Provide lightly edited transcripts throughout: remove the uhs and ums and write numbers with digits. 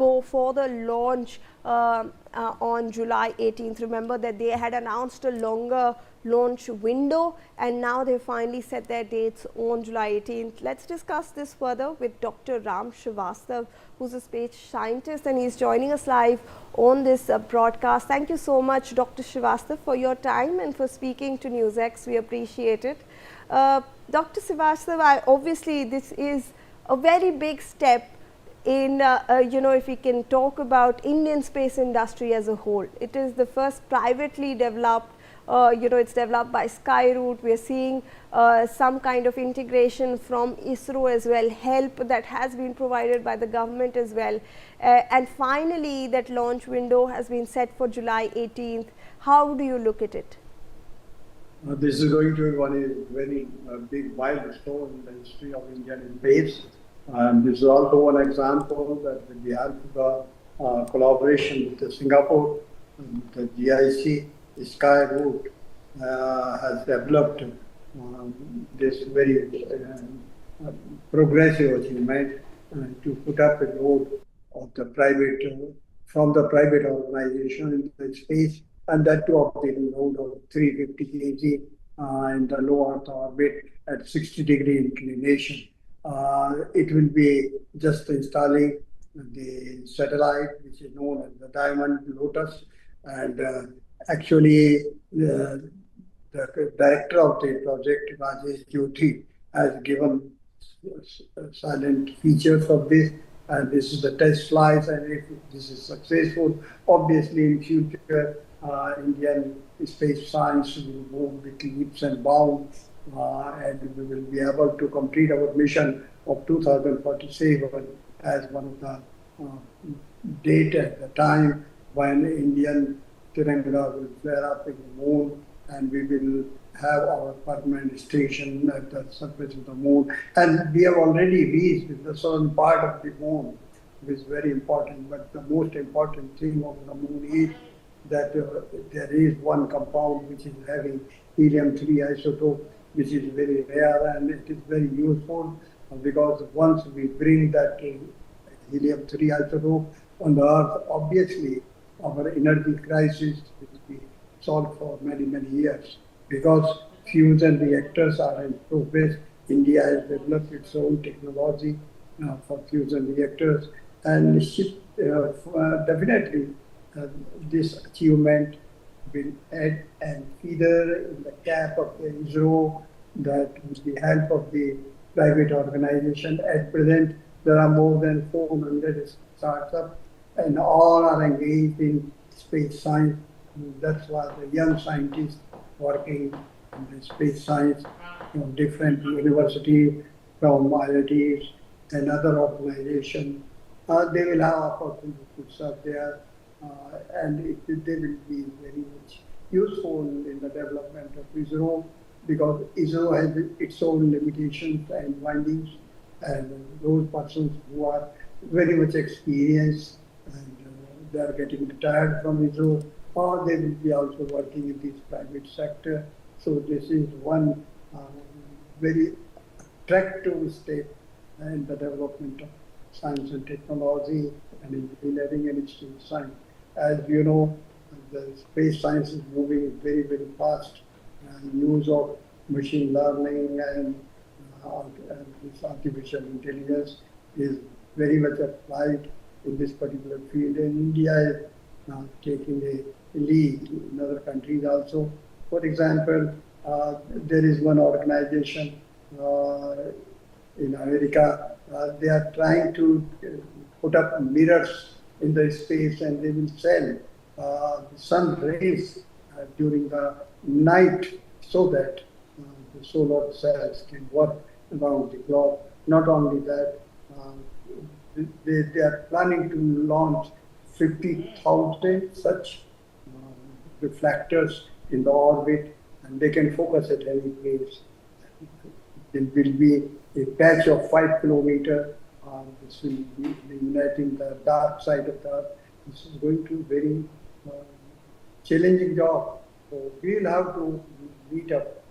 go for the launch on July 18th. Remember that they had announced a longer launch window, and now they finally set their dates on July 18th. Let's discuss this further with Dr. Ram Srivastav, who's a space scientist, and he's joining us live on this broadcast. Thank you so much, Dr. Srivastav, for your time and for speaking to NewsX. We appreciate it. Dr. Srivastav, obviously this is a very big step in, if we can talk about Indian space industry as a whole. It is the first privately developed, it's developed by Skyroot. We are seeing some kind of integration from ISRO as well, help that has been provided by the government as well. And finally, that launch window has been set for July 18th. How do you look at it? This is going to be one very big milestone in the history of Indian space. This is also one example that with the help of the collaboration with Singapore, the GIC, Skyroot has developed this very progressive achievement to put up a node of the private, from the private organization in the space, and that too of the node of 350 kg in the low Earth orbit at 60-degree inclination. It will be just installing the satellite, which is known as the Diamond Lotus, and actually the director of the project, Rajesh Jyoti, has given silent features of this, and this is the test flights, and if this is successful, obviously in future Indian space science will move with leaps and bounds, and we will be able to complete our mission of 2047 as one of the date at the time when Indian Tiranga will flare up in the moon, and we will have our permanent station at the surface of the moon. And we have already reached the southern part of the moon, which is very important. But the most important thing of the moon is that there is one compound which is having helium-3 isotope, which is very rare, and it is very useful because once we bring that helium-3 isotope on the Earth, obviously our energy crisis will be solved for many, many years. Because fusion reactors are in progress, India has developed its own technology for fusion reactors, and definitely this achievement will add and feather in the cap of the ISRO, that with the help of the private organization. At present, there are more than 400 startups, and all are engaged in space science. That's why the young scientists working in the space science from different universities, from IITs and other organizations, they will have opportunity to serve there, and they will be very much useful in the development of ISRO, because ISRO has its own limitations and windings, and those persons who are very much experienced and they are getting retired from ISRO, or they will be also working in this private sector. So this is one very attractive step in the development of science and technology and engineering and space science. As you know, the space science is moving very, very fast, and use of machine learning and this artificial intelligence is very much applied in this particular field, and India is taking a lead in other countries also. For example, there is one organization in America, they are trying to put up mirrors in the space, and they will sell the sun rays during the night so that the solar cells can work around the clock. Not only that, they are planning to launch 50,000 such reflectors in the orbit, and they can focus at any place. There will be a patch of 5 kilometers. This will be illuminating the dark side of the Earth. This is going to be a very challenging job. So we will have to meet up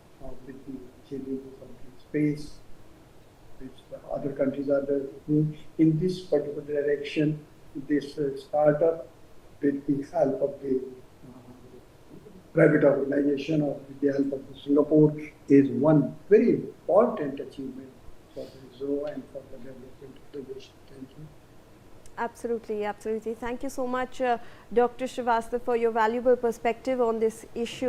with the challenges of the space, which the other countries are doing in this particular direction. this startup with the help of the private organization or with the help of Singapore is one very important achievement for the ISRO and for the development of the nation. Thank you. Absolutely, absolutely. Thank you so much, Dr. Srivastava, for your valuable perspective on this issue.